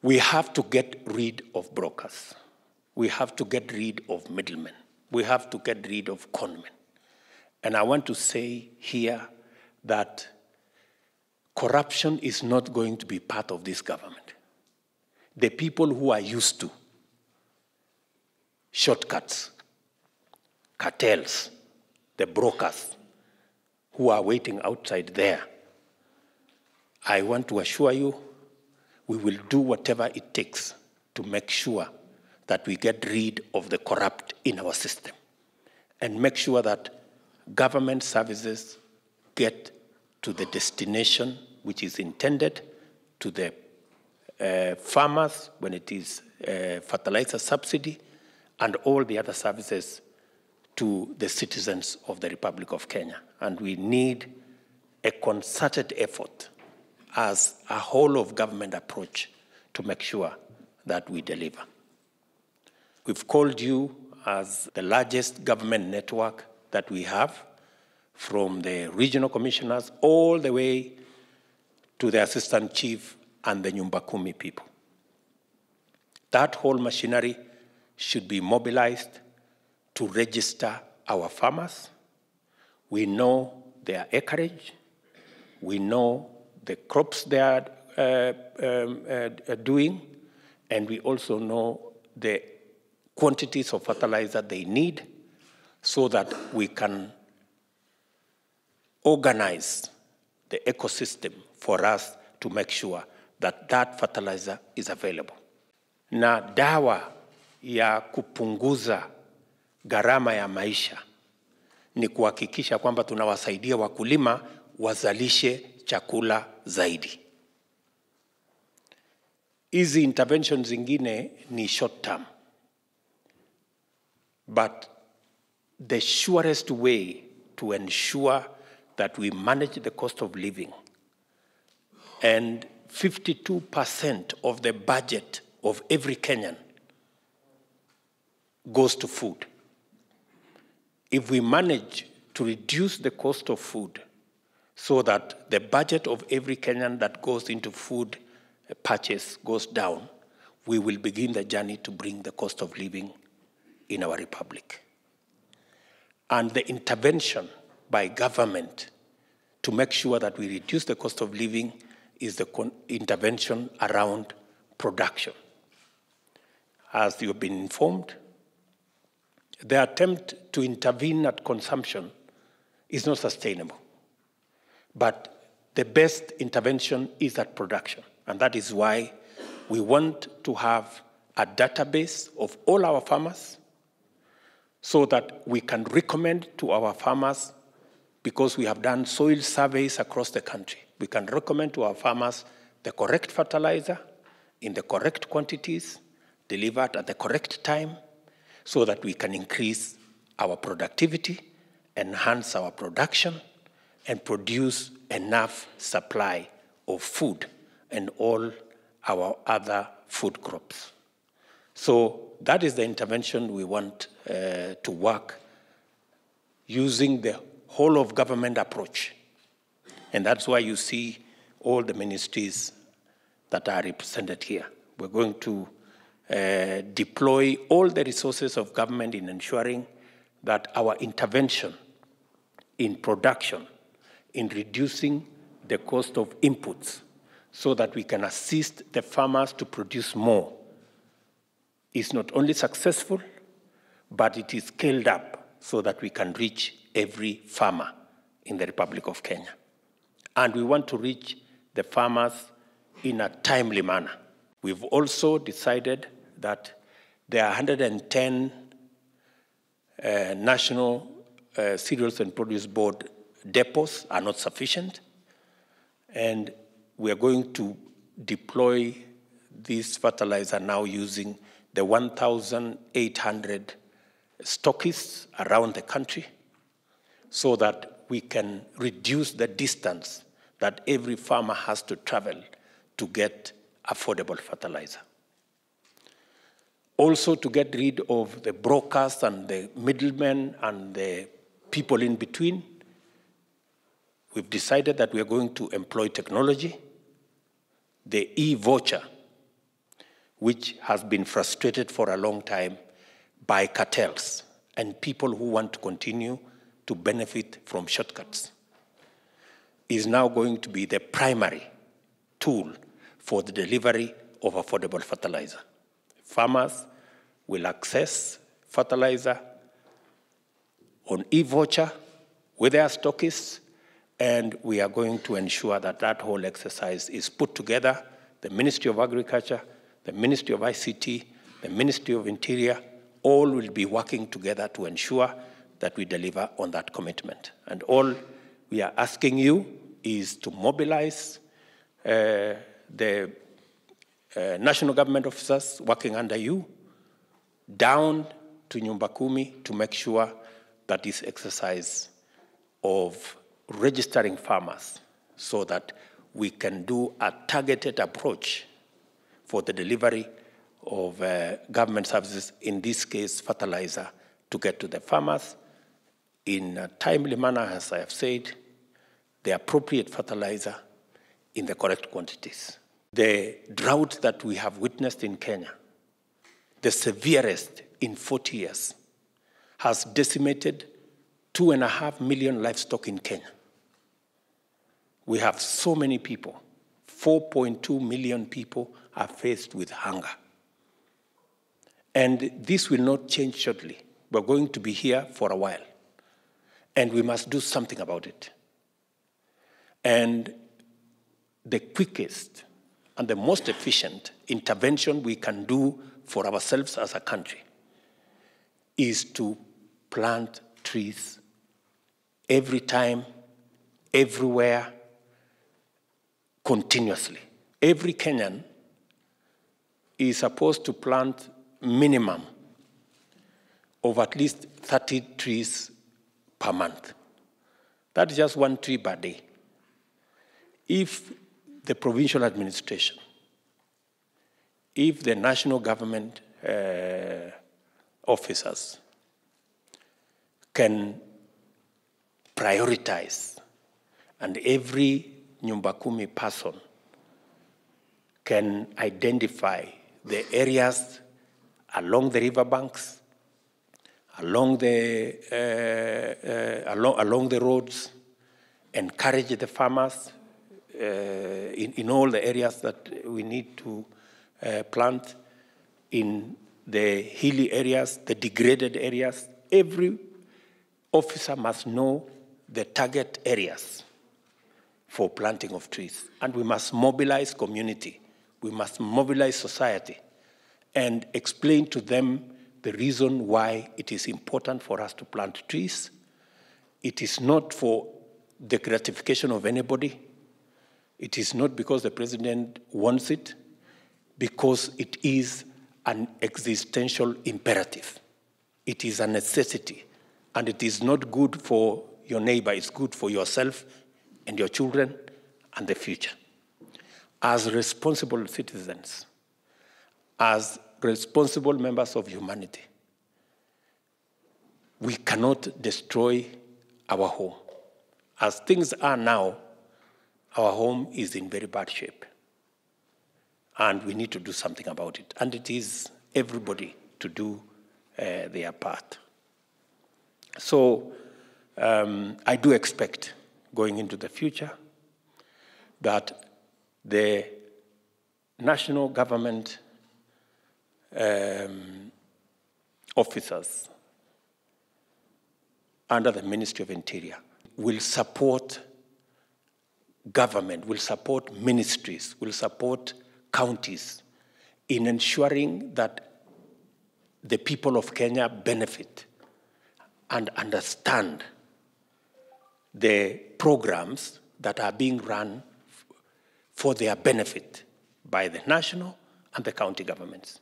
We have to get rid of brokers. We have to get rid of middlemen. We have to get rid of conmen. And I want to say here that corruption is not going to be part of this government. The people who are used to shortcuts, cartels, the brokers who are waiting outside there, I want to assure you, we will do whatever it takes to make sure that we get rid of the corrupt in our system and make sure that government services get to the destination which is intended, to the farmers when it is fertilizer subsidy, and all the other services to the citizens of the Republic of Kenya. And we need a concerted effort as a whole of government approach to make sure that we deliver. We've called you as the largest government network that we have, from the regional commissioners all the way to the assistant chief and the Nyumba Kumi people. That whole machinery should be mobilized to register our farmers. We know their acreage. We know the crops they are doing, and we also know the quantities of fertilizer they need, so that we can organize the ecosystem for us to make sure that that fertilizer is available. Na dawa ya kupunguza gharama ya maisha ni kuhakikisha kwamba tunawasaidia wakulima wazalishe chakula zaidi. Hizi interventions zingine ni short term. But the surest way to ensure that we manage the cost of living, and 52% of the budget of every Kenyan goes to food. If we manage to reduce the cost of food so that the budget of every Kenyan that goes into food purchase goes down, we will begin the journey to bring the cost of living in our republic. And the intervention by government to make sure that we reduce the cost of living is the intervention around production. As you've been informed, the attempt to intervene at consumption is not sustainable. But the best intervention is at production. And that is why we want to have a database of all our farmers so that we can recommend to our farmers, because we have done soil surveys across the country, we can recommend to our farmers the correct fertilizer in the correct quantities, delivered at the correct time, so that we can increase our productivity, enhance our production, and produce enough supply of food and all our other food crops. So that is the intervention we want to work using the whole of government approach. And that's why you see all the ministries that are represented here. We're going to deploy all the resources of government in ensuring that our intervention in production, in reducing the cost of inputs, so that we can assist the farmers to produce more, is not only successful, but it is scaled up so that we can reach every farmer in the Republic of Kenya. And we want to reach the farmers in a timely manner. We've also decided that there are 110 National Cereals and Produce Board depots are not sufficient, and we are going to deploy this fertilizer now using the 1,800 stockists around the country, so that we can reduce the distance that every farmer has to travel to get affordable fertilizer. Also, to get rid of the brokers and the middlemen and the people in between, we've decided that we are going to employ technology, the e-voucher, which has been frustrated for a long time by cartels and people who want to continue to benefit from shortcuts, is now going to be the primary tool for the delivery of affordable fertilizer. Farmers will access fertilizer on e-voucher with their stockists, and we are going to ensure that that whole exercise is put together. The Ministry of Agriculture, the Ministry of ICT, the Ministry of Interior, all will be working together to ensure that we deliver on that commitment. And all we are asking you is to mobilize the national government officers working under you down to Nyumba Kumi to make sure that this exercise of registering farmers so that we can do a targeted approach for the delivery of government services, in this case fertilizer, to get to the farmers in a timely manner, as I have said, the appropriate fertilizer in the correct quantities. The drought that we have witnessed in Kenya, the severest in 40 years, has decimated 2.5 million livestock in Kenya. We have so many people, 4.2 million people are faced with hunger. And this will not change shortly. We're going to be here for a while. And we must do something about it. And the quickest and the most efficient intervention we can do for ourselves as a country is to plant trees every time, everywhere, continuously. Every Kenyan is supposed to plant minimum of at least 30 trees per month. That's just 1 tree per day. If the provincial administration, if the national government officers can prioritize, and every Nyumba Kumi person can identify the areas along the riverbanks, along the roads, encourage the farmers in all the areas that we need to plant, in the hilly areas, the degraded areas. Every officer must know the target areas for planting of trees. And we must mobilize community. We must mobilize society and explain to them the reason why it is important for us to plant trees. It is not for the gratification of anybody. It is not because the president wants it, because it is an existential imperative. It is a necessity, and it is not good for your neighbor, it's good for yourself and your children and the future. As responsible citizens, as responsible members of humanity, we cannot destroy our home. As things are now, our home is in very bad shape. And we need to do something about it. And it is everybody to do their part. So I do expect, going into the future, that the national government officers under the Ministry of Interior will support government, will support ministries, will support counties in ensuring that the people of Kenya benefit and understand the programs that are being run for their benefit by the national and the county governments.